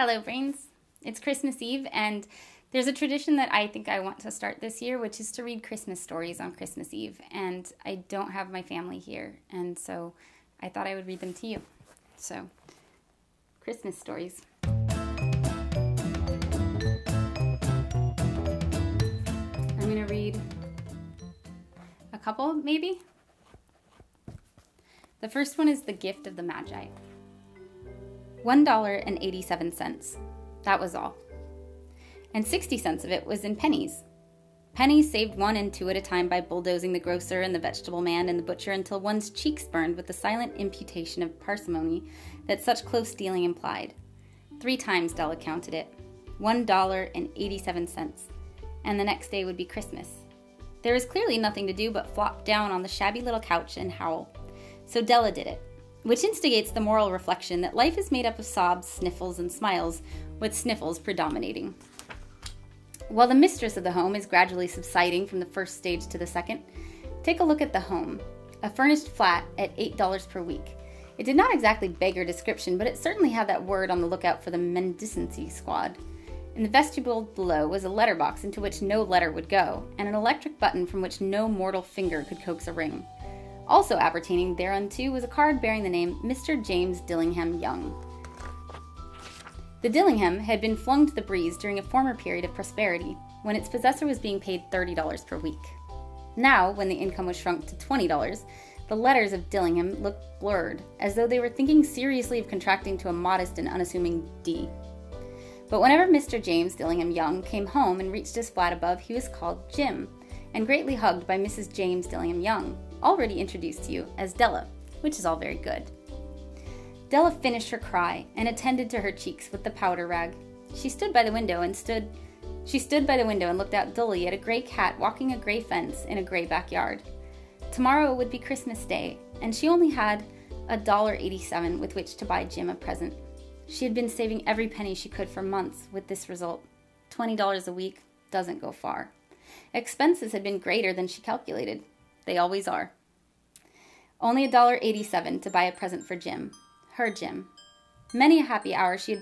Hello, brains. It's Christmas Eve, and there's a tradition that I think I want to start this year, which is to read Christmas stories on Christmas Eve. And I don't have my family here, and so I thought I would read them to you. So, Christmas stories. I'm going to read a couple, maybe. The first one is The Gift of the Magi. $1.87. That was all. And 60 cents of it was in pennies. Pennies saved 1 and 2 at a time by bulldozing the grocer and the vegetable man and the butcher until one's cheeks burned with the silent imputation of parsimony that such close dealing implied. 3 times Della counted it. $1.87. And the next day would be Christmas. There was clearly nothing to do but flop down on the shabby little couch and howl. So Della did it, which instigates the moral reflection that life is made up of sobs, sniffles, and smiles, with sniffles predominating. While the mistress of the home is gradually subsiding from the first stage to the second, take a look at the home, a furnished flat at $8 per week. It did not exactly beg your description, but it certainly had that word on the lookout for the mendicancy squad. In the vestibule below was a letterbox into which no letter would go, and an electric button from which no mortal finger could coax a ring. Also appertaining thereunto was a card bearing the name Mr. James Dillingham Young. The Dillingham had been flung to the breeze during a former period of prosperity, when its possessor was being paid $30 per week. Now, when the income was shrunk to $20, the letters of Dillingham looked blurred, as though they were thinking seriously of contracting to a modest and unassuming D. But whenever Mr. James Dillingham Young came home and reached his flat above, he was called Jim, and greatly hugged by Mrs. James Dillingham Young, already introduced to you as Della, which is all very good. Della finished her cry and attended to her cheeks with the powder rag. She stood by the window and looked out dully at a gray cat walking a gray fence in a gray backyard. Tomorrow would be Christmas Day, and she only had $1.87 with which to buy Jim a present. She had been saving every penny she could for months with this result. $20 a week doesn't go far. Expenses had been greater than she calculated. They always are. Only $1.87 to buy a present for Jim. Her Jim. Many a happy hour she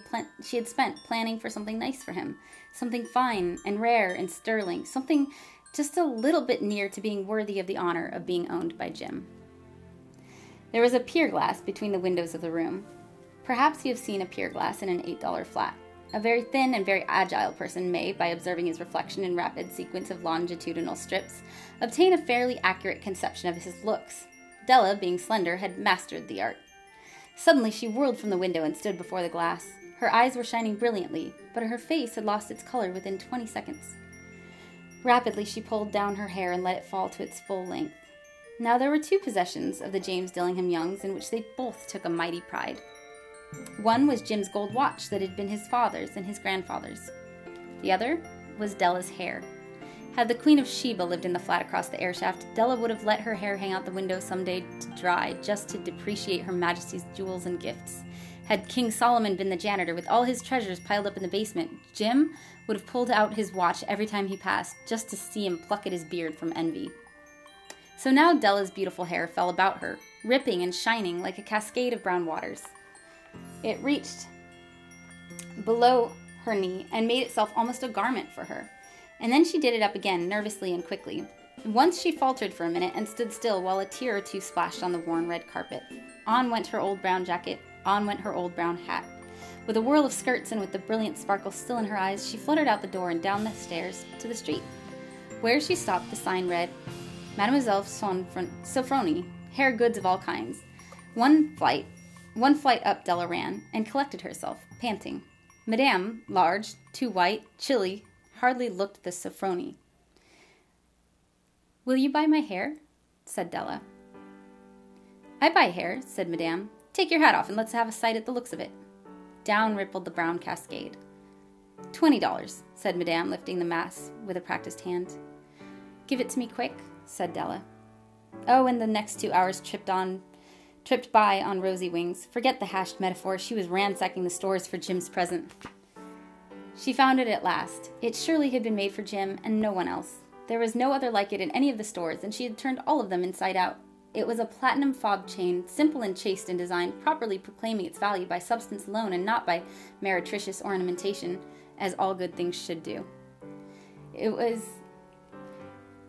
had spent planning for something nice for him. Something fine and rare and sterling. Something just a little bit near to being worthy of the honor of being owned by Jim. There was a pier glass between the windows of the room. Perhaps you have seen a pier glass in an $8 flat. A very thin and very agile person may, by observing his reflection in rapid sequence of longitudinal strips, obtain a fairly accurate conception of his looks. Della, being slender, had mastered the art. Suddenly she whirled from the window and stood before the glass. Her eyes were shining brilliantly, but her face had lost its color within 20 seconds. Rapidly she pulled down her hair and let it fall to its full length. Now there were 2 possessions of the James Dillingham Youngs in which they both took a mighty pride. One was Jim's gold watch that had been his father's and his grandfather's. The other was Della's hair. Had the Queen of Sheba lived in the flat across the airshaft, Della would have let her hair hang out the window someday to dry, just to depreciate Her Majesty's jewels and gifts. Had King Solomon been the janitor with all his treasures piled up in the basement, Jim would have pulled out his watch every time he passed, just to see him pluck at his beard from envy. So now Della's beautiful hair fell about her, ripping and shining like a cascade of brown waters. It reached below her knee and made itself almost a garment for her. And then she did it up again, nervously and quickly. Once she faltered for a minute and stood still while a tear or two splashed on the worn red carpet. On went her old brown jacket, on went her old brown hat. With a whirl of skirts and with the brilliant sparkle still in her eyes, she fluttered out the door and down the stairs to the street. Where she stopped, the sign read, Mademoiselle Sofronie, hair goods of all kinds. One flight up Della ran, and collected herself, panting. Madame, large, too white, chilly, hardly looked the Sofronie. Will you buy my hair? Said Della. I buy hair, said Madame. Take your hat off and let's have a sight at the looks of it. Down rippled the brown cascade. $20, said Madame, lifting the mass with a practiced hand. Give it to me quick, said Della. Oh, and the next 2 hours tripped by on rosy wings. Forget the hashed metaphor. She was ransacking the stores for Jim's present. She found it at last. It surely had been made for Jim and no one else. There was no other like it in any of the stores, and she had turned all of them inside out. It was a platinum fob chain, simple and chaste in design, properly proclaiming its value by substance alone and not by meretricious ornamentation, as all good things should do. It was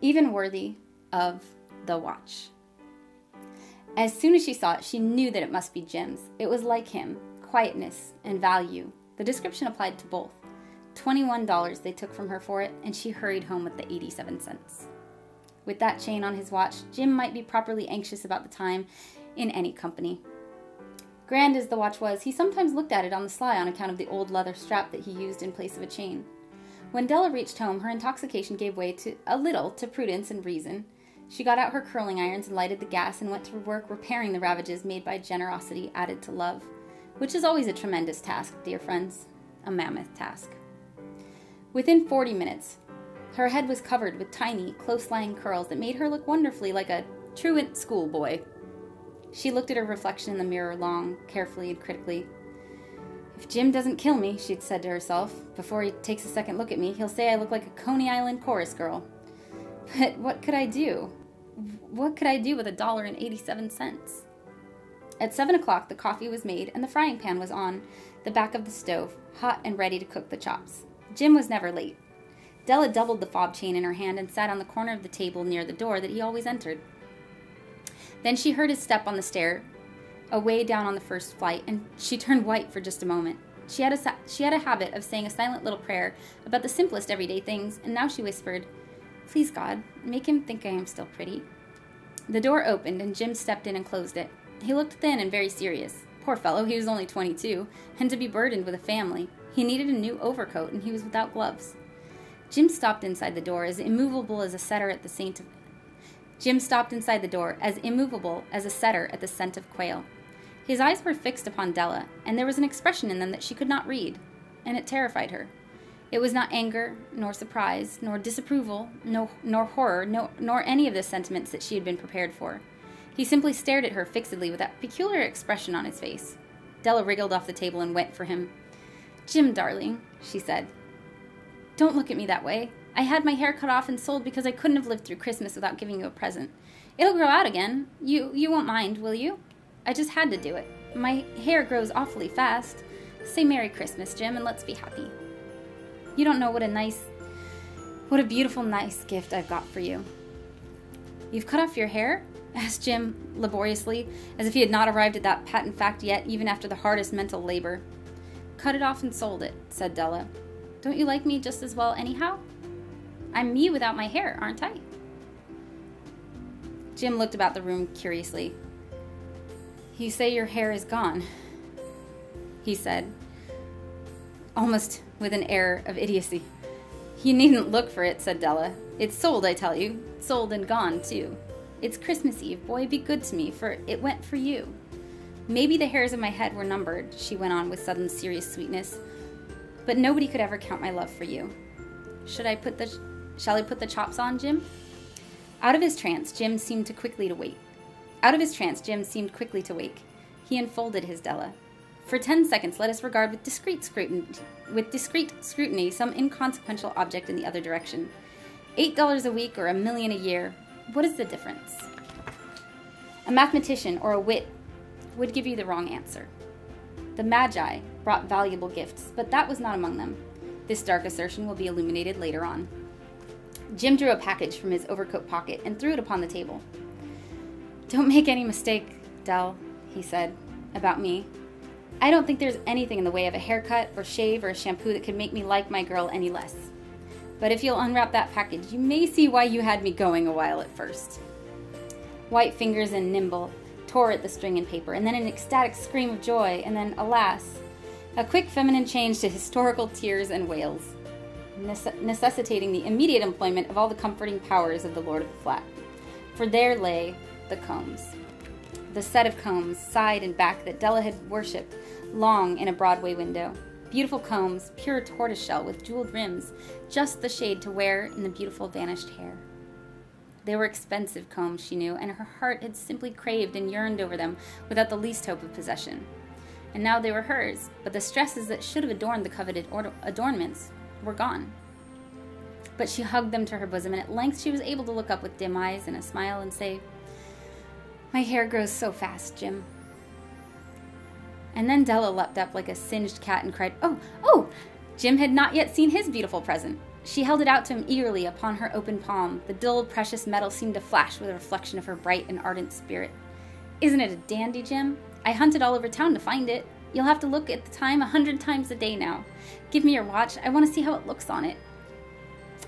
even worthy of the watch. As soon as she saw it, she knew that it must be Jim's. It was like him, quietness and value. The description applied to both. $21 they took from her for it, and she hurried home with the 87 cents. With that chain on his watch, Jim might be properly anxious about the time in any company. Grand as the watch was, he sometimes looked at it on the sly on account of the old leather strap that he used in place of a chain. When Della reached home, her intoxication gave way a little to prudence and reason. She got out her curling irons and lighted the gas and went to work repairing the ravages made by generosity added to love, which is always a tremendous task, dear friends, a mammoth task. Within 40 minutes, her head was covered with tiny, close-lying curls that made her look wonderfully like a truant schoolboy. She looked at her reflection in the mirror long, carefully, and critically. If Jim doesn't kill me, she'd said to herself, before he takes a second look at me, he'll say I look like a Coney Island chorus girl. But what could I do? What could I do with $1.87? At 7 o'clock, the coffee was made and the frying pan was on the back of the stove, hot and ready to cook the chops. Jim was never late. Della doubled the fob chain in her hand and sat on the corner of the table near the door that he always entered. Then she heard his step on the stair, away down on the first flight, and she turned white for just a moment. She had a habit of saying a silent little prayer about the simplest everyday things, and now she whispered, "Please, God, make him think I am still pretty." The door opened, and Jim stepped in and closed it. He looked thin and very serious. Poor fellow, he was only 22, and to be burdened with a family. He needed a new overcoat, and he was without gloves. Jim stopped inside the door, as immovable as a setter at the scent of quail. His eyes were fixed upon Della, and there was an expression in them that she could not read, and it terrified her. It was not anger, nor surprise, nor disapproval, nor horror, nor any of the sentiments that she had been prepared for. He simply stared at her fixedly with that peculiar expression on his face. Della wriggled off the table and went for him. "Jim, darling," she said, "don't look at me that way. I had my hair cut off and sold because I couldn't have lived through Christmas without giving you a present. It'll grow out again. You won't mind, will you? I just had to do it. My hair grows awfully fast. Say Merry Christmas, Jim, and let's be happy. You don't know what a beautiful, nice gift I've got for you." "You've cut off your hair?" asked Jim laboriously, as if he had not arrived at that patent fact yet, even after the hardest mental labor. "Cut it off and sold it," said Della. "Don't you like me just as well anyhow? I'm me without my hair, aren't I?" Jim looked about the room curiously. "You say your hair is gone," he said, almost with an air of idiocy. "You needn't look for it," said Della. "It's sold, I tell you. Sold and gone, too. It's Christmas Eve, boy. Be good to me, for it went for you. Maybe the hairs of my head were numbered," she went on with sudden serious sweetness, "but nobody could ever count my love for you. Shall I put the chops on, Jim?" Out of his trance, Jim seemed quickly to wake. He enfolded his Della. For 10 seconds, let us regard with discreet scrutiny some inconsequential object in the other direction. $8 a week or $1 million a year. What is the difference? A mathematician or a wit would give you the wrong answer. The Magi brought valuable gifts, but that was not among them. This dark assertion will be illuminated later on. Jim drew a package from his overcoat pocket and threw it upon the table. "Don't make any mistake, Dell," he said, "about me. I don't think there's anything in the way of a haircut or shave or a shampoo that could make me like my girl any less. But if you'll unwrap that package, you may see why you had me going a while at first." White fingers and nimble tore at the string and paper, and then an ecstatic scream of joy, and then, alas, a quick feminine change to historical tears and wails, necessitating the immediate employment of all the comforting powers of the Lord of the Flat. For there lay the combs. The set of combs, side and back, that Della had worshipped long in a Broadway window. Beautiful combs, pure tortoiseshell with jeweled rims, just the shade to wear in the beautiful vanished hair. They were expensive combs, she knew, and her heart had simply craved and yearned over them without the least hope of possession. And now they were hers, but the stresses that should have adorned the coveted adornments were gone. But she hugged them to her bosom, and at length she was able to look up with dim eyes and a smile and say, My hair grows so fast, Jim. And then Della leapt up like a singed cat and cried, "Oh, oh!" Jim had not yet seen his beautiful present. She held it out to him eagerly upon her open palm. The dull, precious metal seemed to flash with a reflection of her bright and ardent spirit. "Isn't it a dandy, Jim? I hunted all over town to find it. You'll have to look at the time 100 times a day now. Give me your watch. I want to see how it looks on it."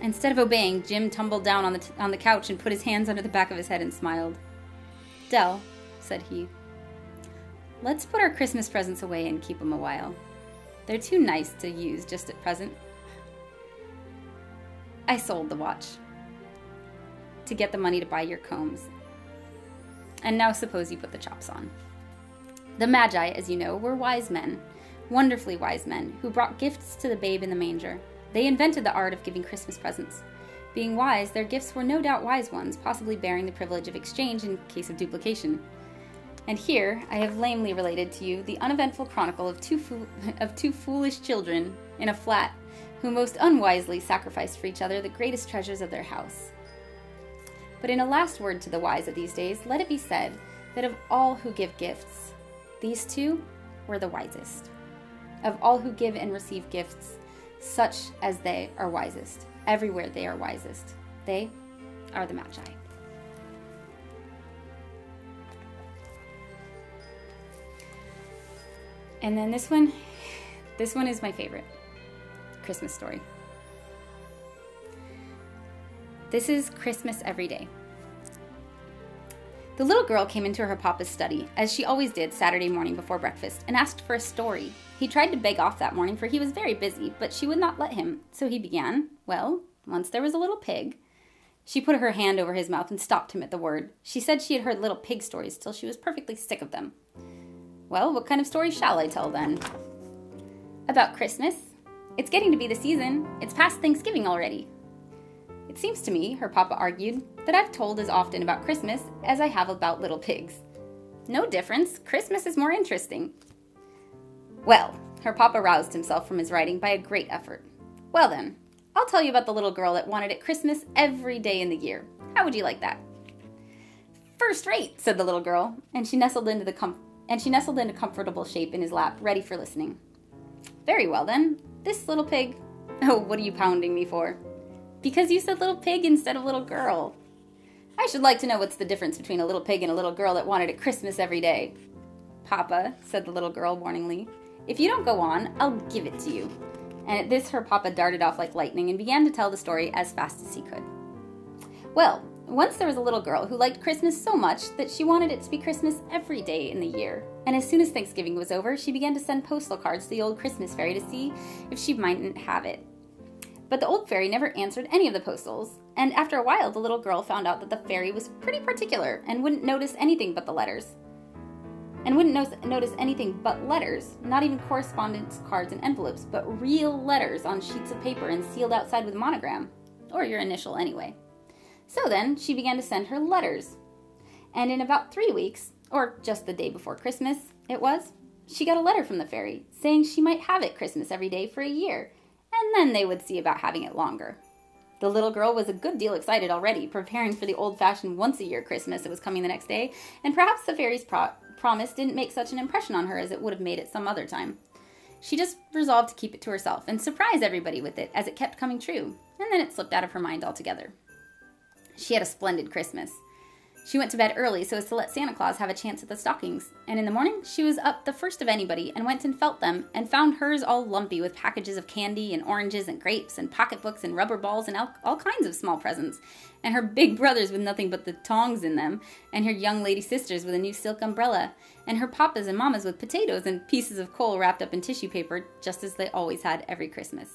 Instead of obeying, Jim tumbled down on the couch and put his hands under the back of his head and smiled. "Dell," said he, "let's put our Christmas presents away and keep them a while. They're too nice to use just at present." I sold the watch to get the money to buy your combs. And now suppose you put the chops on. The Magi, as you know, were wise men, wonderfully wise men, who brought gifts to the babe in the manger. They invented the art of giving Christmas presents. Being wise, their gifts were no doubt wise ones, possibly bearing the privilege of exchange in case of duplication. And here I have lamely related to you the uneventful chronicle of two foolish children in a flat who most unwisely sacrificed for each other the greatest treasures of their house. But in a last word to the wise of these days, let it be said that of all who give gifts, these two were the wisest. Of all who give and receive gifts, such as they are wisest. Everywhere they are wisest. They are the Magi. And then this one is my favorite Christmas story. This is Christmas Every Day. The little girl came into her papa's study, as she always did Saturday morning before breakfast, and asked for a story. He tried to beg off that morning, for he was very busy, but she would not let him. So he began, "Well, once there was a little pig." She put her hand over his mouth and stopped him at the word. She said she had heard little pig stories till she was perfectly sick of them. "Well, what kind of story shall I tell then?" "About Christmas. It's getting to be the season. It's past Thanksgiving already." "It seems to me," her papa argued, "that I've told as often about Christmas as I have about little pigs." "No difference. Christmas is more interesting." "Well," her papa roused himself from his writing by a great effort. "Well then, I'll tell you about the little girl that wanted it Christmas every day in the year. How would you like that?" "First rate," said the little girl, and she nestled into comfortable shape in his lap, ready for listening. "Very well then, this little pig—" "Oh, what are you pounding me for?" "Because you said little pig instead of little girl." "I should like to know what's the difference between a little pig and a little girl that wanted it Christmas every day." "Papa," said the little girl warningly, "if you don't go on, I'll give it to you." And at this her papa darted off like lightning and began to tell the story as fast as he could. "Well, once there was a little girl who liked Christmas so much that she wanted it to be Christmas every day in the year. And as soon as Thanksgiving was over, she began to send postal cards to the old Christmas fairy to see if she mightn't have it. But the old fairy never answered any of the postals, and after a while the little girl found out that the fairy was pretty particular and wouldn't notice anything but letters, not even correspondence cards and envelopes, but real letters on sheets of paper and sealed outside with a monogram, or your initial anyway. So then she began to send her letters, and in about 3 weeks, or just the day before Christmas it was, she got a letter from the fairy saying she might have it Christmas every day for a year, and then they would see about having it longer. The little girl was a good deal excited already, preparing for the old-fashioned once-a-year Christmas that was coming the next day, and perhaps the fairy's promise didn't make such an impression on her as it would have made it some other time. She just resolved to keep it to herself and surprise everybody with it as it kept coming true, and then it slipped out of her mind altogether. She had a splendid Christmas. She went to bed early so as to let Santa Claus have a chance at the stockings, and in the morning she was up the first of anybody and went and felt them and found hers all lumpy with packages of candy and oranges and grapes and pocketbooks and rubber balls and all kinds of small presents, and her big brothers with nothing but the tongs in them, and her young lady sisters with a new silk umbrella, and her papas and mamas with potatoes and pieces of coal wrapped up in tissue paper, just as they always had every Christmas.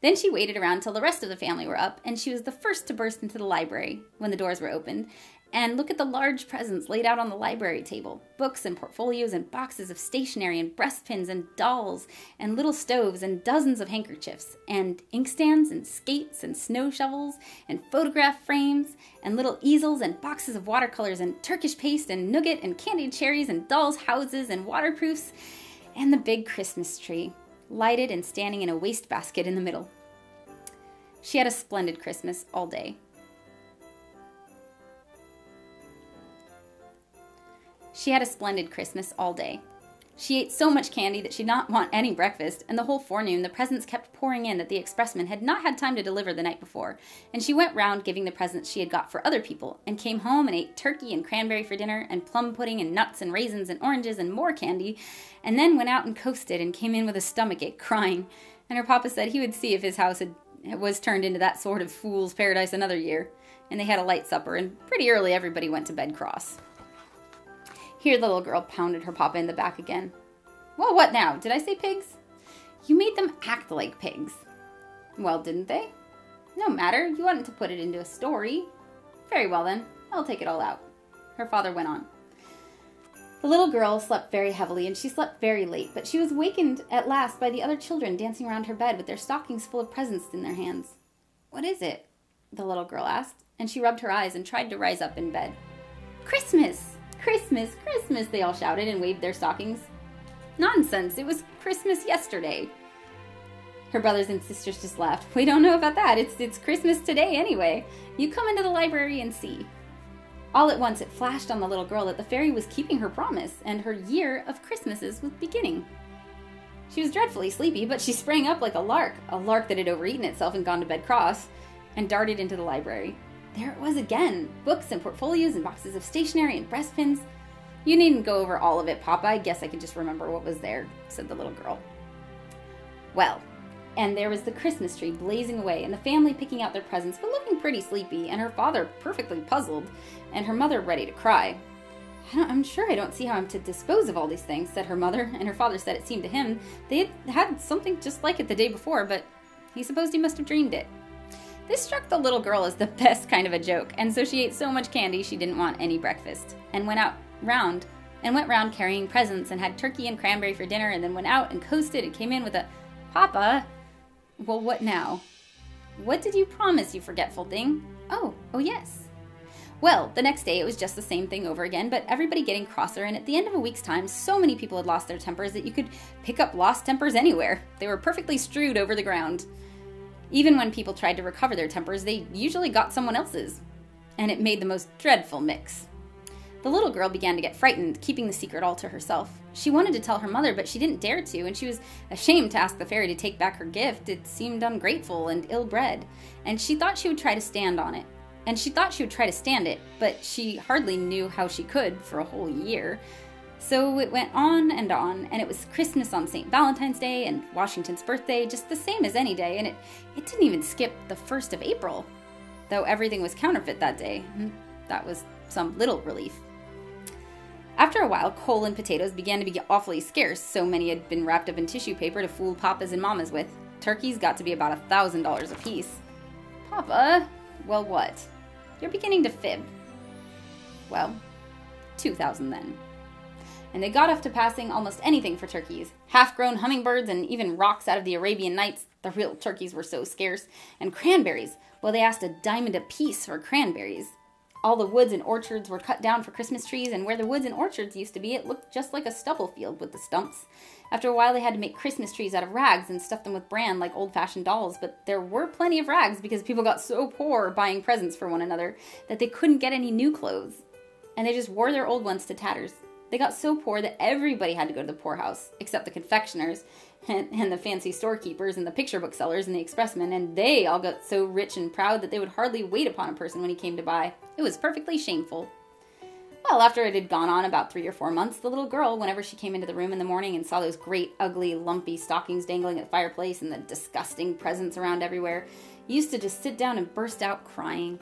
Then she waited around till the rest of the family were up, and she was the first to burst into the library when the doors were opened, and look at the large presents laid out on the library table. Books and portfolios and boxes of stationery and breastpins and dolls and little stoves and dozens of handkerchiefs and inkstands and skates and snow shovels and photograph frames and little easels and boxes of watercolors and Turkish paste and nougat and candied cherries and dolls' houses and waterproofs and the big Christmas tree, lighted and standing in a wastebasket in the middle. She had a splendid Christmas all day. She had a splendid Christmas all day. She ate so much candy that she did not want any breakfast, and the whole forenoon the presents kept pouring in that the expressman had not had time to deliver the night before, and she went round giving the presents she had got for other people, and came home and ate turkey and cranberry for dinner, and plum pudding and nuts and raisins and oranges and more candy, and then went out and coasted and came in with a stomachache, crying, and her papa said he would see if his house was turned into that sort of fool's paradise another year, and they had a light supper, and pretty early everybody went to bed cross. Here the little girl pounded her papa in the back again. Well, what now? Did I say pigs? You made them act like pigs. Well, didn't they? No matter. You wanted to put it into a story. Very well then. I'll take it all out. Her father went on. The little girl slept very heavily, and she slept very late, but she was wakened at last by the other children dancing around her bed with their stockings full of presents in their hands. What is it? The little girl asked, and she rubbed her eyes and tried to rise up in bed. Christmas! Christmas! Christmas! They all shouted and waved their stockings. Nonsense! It was Christmas yesterday. Her brothers and sisters just laughed. We don't know about that. It's Christmas today anyway. You come into the library and see. All at once it flashed on the little girl that the fairy was keeping her promise, and her year of Christmases was beginning. She was dreadfully sleepy, but she sprang up like a lark that had overeaten itself and gone to bed cross, and darted into the library. There it was again, books and portfolios and boxes of stationery and breastpins. You needn't go over all of it, Papa. I guess I can just remember what was there, said the little girl. Well, and there was the Christmas tree blazing away, and the family picking out their presents, but looking pretty sleepy, and her father perfectly puzzled, and her mother ready to cry. I'm sure I don't see how I'm to dispose of all these things, said her mother, and her father said it seemed to him they had something just like it the day before, but he supposed he must have dreamed it. This struck the little girl as the best kind of a joke, and so she ate so much candy she didn't want any breakfast, and went round carrying presents, and had turkey and cranberry for dinner, and then went out and coasted and came in with a, Papa, well, what now? What did you promise, you forgetful thing? Oh, yes. Well, the next day it was just the same thing over again, but everybody getting crosser, and at the end of a week's time, so many people had lost their tempers that you could pick up lost tempers anywhere. They were perfectly strewed over the ground. Even when people tried to recover their tempers, they usually got someone else's, and it made the most dreadful mix. The little girl began to get frightened, keeping the secret all to herself. She wanted to tell her mother, but she didn't dare to, and she was ashamed to ask the fairy to take back her gift. It seemed ungrateful and ill-bred, and she thought she would try to stand on it. And she thought she would try to stand it, but she hardly knew how she could for a whole year. So it went on, and it was Christmas on St. Valentine's Day and Washington's birthday, just the same as any day, and it didn't even skip the 1st of April, though everything was counterfeit that day. That was some little relief. After a while, coal and potatoes began to be awfully scarce. So many had been wrapped up in tissue paper to fool papas and mamas with. Turkeys got to be about $1,000 apiece. Papa, well, what? You're beginning to fib. Well, 2,000 then. And they got off to passing almost anything for turkeys. Half-grown hummingbirds and even rocks out of the Arabian Nights. The real turkeys were so scarce. And cranberries. Well, they asked $1 apiece for cranberries. All the woods and orchards were cut down for Christmas trees, and where the woods and orchards used to be, it looked just like a stubble field with the stumps. After a while, they had to make Christmas trees out of rags and stuff them with bran like old-fashioned dolls, but there were plenty of rags because people got so poor buying presents for one another that they couldn't get any new clothes, and they just wore their old ones to tatters. They got so poor that everybody had to go to the poorhouse, except the confectioners and the fancy storekeepers and the picture book sellers and the expressmen, and they all got so rich and proud that they would hardly wait upon a person when he came to buy. It was perfectly shameful. Well, after it had gone on about 3 or 4 months, the little girl, whenever she came into the room in the morning and saw those great, ugly, lumpy stockings dangling at the fireplace and the disgusting presents around everywhere, used to just sit down and burst out crying.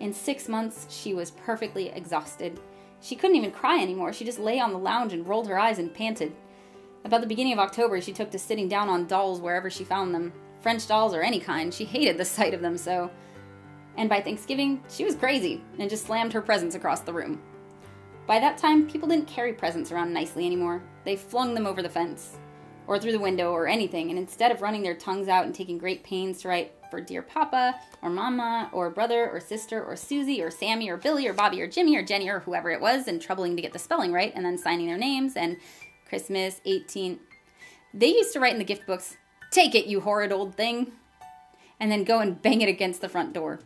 In 6 months, she was perfectly exhausted. She couldn't even cry anymore. She just lay on the lounge and rolled her eyes and panted. About the beginning of October, she took to sitting down on dolls wherever she found them. French dolls or any kind. She hated the sight of them so. And by Thanksgiving, she was crazy and just slammed her presents across the room. By that time, people didn't carry presents around nicely anymore. They flung them over the fence or through the window or anything, and instead of running their tongues out and taking great pains to write for dear Papa or Mama or brother or sister or Susie or Sammy or Billy or Bobby or Jimmy or Jenny or whoever it was and troubling to get the spelling right and then signing their names and Christmas 18. They used to write in the gift books, "Take it, you horrid old thing," and then go and bang it against the front door.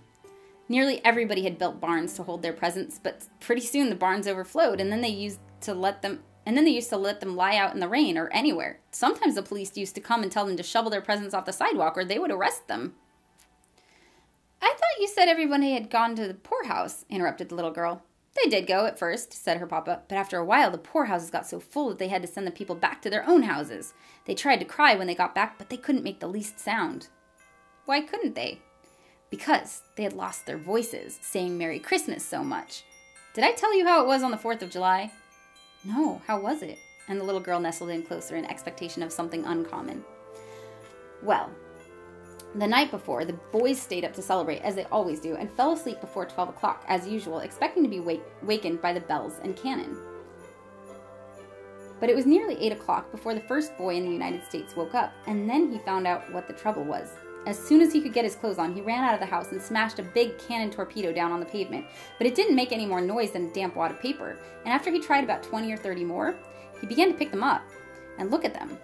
Nearly everybody had built barns to hold their presents, but pretty soon the barns overflowed, and then they used to let them lie out in the rain or anywhere. Sometimes the police used to come and tell them to shovel their presents off the sidewalk, or they would arrest them. "I thought you said everybody had gone to the poorhouse," interrupted the little girl. "They did go at first," said her papa, "but after a while the poorhouses got so full that they had to send the people back to their own houses. They tried to cry when they got back, but they couldn't make the least sound." "Why couldn't they?" "Because they had lost their voices, saying Merry Christmas so much. Did I tell you how it was on the 4th of July? "No, how was it?" And the little girl nestled in closer in expectation of something uncommon. "Well, the night before, the boys stayed up to celebrate, as they always do, and fell asleep before 12 o'clock, as usual, expecting to be wakened by the bells and cannon. But it was nearly 8 o'clock before the first boy in the United States woke up, and then he found out what the trouble was. As soon as he could get his clothes on, he ran out of the house and smashed a big cannon torpedo down on the pavement, but it didn't make any more noise than a damp wad of paper, and after he tried about 20 or 30 more, he began to pick them up and look at them.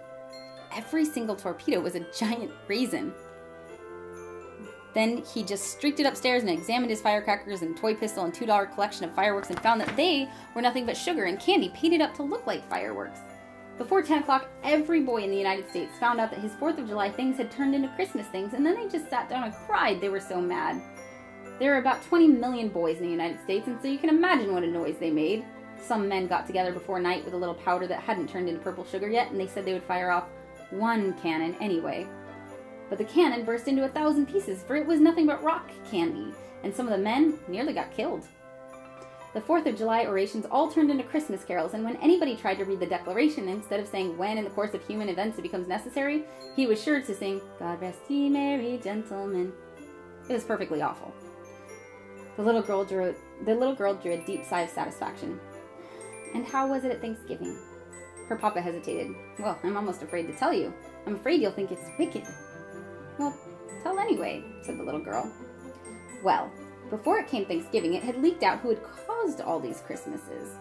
Every single torpedo was a giant raisin. Then he just streaked it upstairs and examined his firecrackers and toy pistol and $2 collection of fireworks and found that they were nothing but sugar and candy painted up to look like fireworks. Before 10 o'clock, every boy in the United States found out that his 4th of July things had turned into Christmas things, and then they just sat down and cried. They were so mad. There are about 20 million boys in the United States, and so you can imagine what a noise they made. Some men got together before night with a little powder that hadn't turned into purple sugar yet, and they said they would fire off one cannon anyway. But the cannon burst into 1,000 pieces, for it was nothing but rock candy, and some of the men nearly got killed. The 4th of July orations all turned into Christmas carols, and when anybody tried to read the Declaration, instead of saying when in the course of human events it becomes necessary, he was sure to sing, "God rest ye merry gentlemen." It was perfectly awful. The little girl drew a deep sigh of satisfaction. "And how was it at Thanksgiving?" Her papa hesitated. "Well, I'm almost afraid to tell you. I'm afraid you'll think it's wicked." "Well, tell anyway," said the little girl. Well, before it came Thanksgiving, it had leaked out who had caused all these Christmases.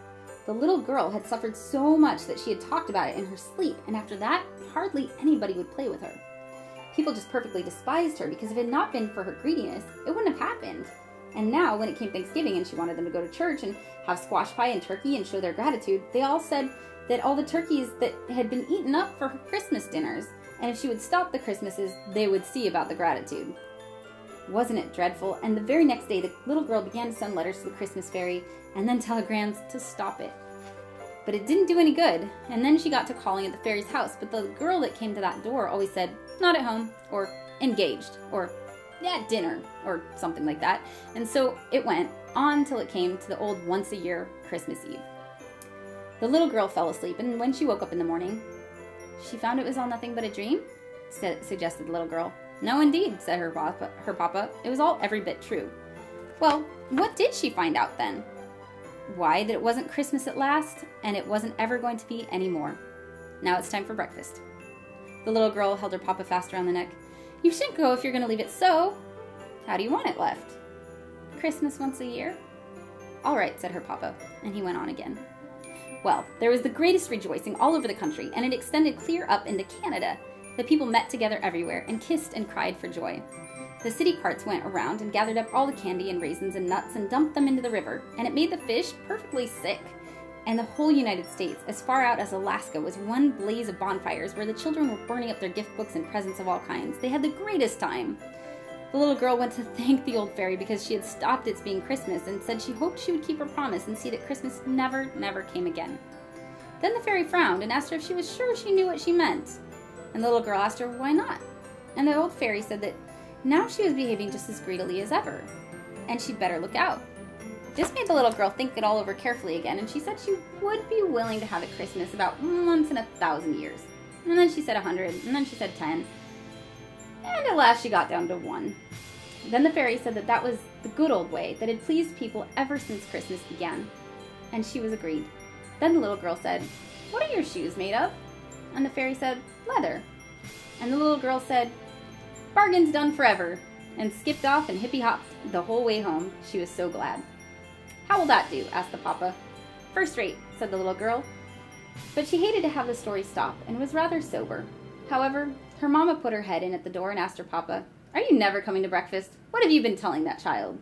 The little girl had suffered so much that she had talked about it in her sleep, and after that, hardly anybody would play with her. People just perfectly despised her, because if it had not been for her greediness, it wouldn't have happened. And now, when it came Thanksgiving and she wanted them to go to church and have squash pie and turkey and show their gratitude, they all said that all the turkeys that had been eaten up for her Christmas dinners, and if she would stop the Christmases, they would see about the gratitude. Wasn't it dreadful? And the very next day, the little girl began to send letters to the Christmas fairy and then telegrams to stop it. But it didn't do any good, and then she got to calling at the fairy's house, but the girl that came to that door always said, "Not at home," or "engaged," or "yeah, dinner," or something like that. And so it went on till it came to the old once-a-year Christmas Eve. The little girl fell asleep, and when she woke up in the morning, she found it was all nothing but a dream, suggested the little girl. "No, indeed," said her papa. "It was all every bit true." Well, what did she find out then? Why, that it wasn't Christmas at last, and it wasn't ever going to be any more. Now it's time for breakfast. The little girl held her papa fast around the neck. "You shouldn't go if you're going to leave it so. How do you want it left?" "Christmas once a year." "All right," said her papa, and he went on again. Well, there was the greatest rejoicing all over the country, and it extended clear up into Canada. The people met together everywhere and kissed and cried for joy. The city carts went around and gathered up all the candy and raisins and nuts and dumped them into the river, and it made the fish perfectly sick. And the whole United States, as far out as Alaska, was one blaze of bonfires where the children were burning up their gift books and presents of all kinds. They had the greatest time. The little girl went to thank the old fairy because she had stopped its being Christmas and said she hoped she would keep her promise and see that Christmas never came again. Then the fairy frowned and asked her if she was sure she knew what she meant. And the little girl asked her why not. And the old fairy said that now she was behaving just as greedily as ever, and she'd better look out. This made the little girl think it all over carefully again, and she said she would be willing to have it Christmas about once in 1,000 years. And then she said 100, and then she said 10, and at last she got down to 1. Then the fairy said that that was the good old way that had pleased people ever since Christmas began, and she was agreed. Then the little girl said, "What are your shoes made of?" And the fairy said, "Leather." And the little girl said, "Bargain's done forever," and skipped off and hippy-hopped the whole way home. She was so glad. "How will that do?" asked the papa. "First rate," said the little girl. But she hated to have the story stop and was rather sober. However, her mama put her head in at the door and asked her papa, "Are you never coming to breakfast? What have you been telling that child?"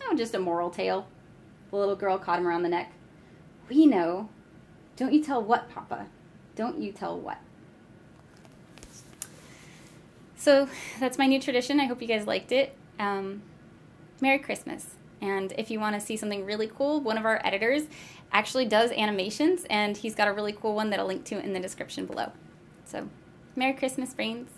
Oh, just a moral tale. The little girl caught him around the neck. We know. Don't you tell what, Papa? Don't you tell what? So that's my new tradition. I hope you guys liked it. Merry Christmas. And if you want to see something really cool, one of our editors actually does animations, and he's got a really cool one that I'll link to in the description below. So, Merry Christmas, brains.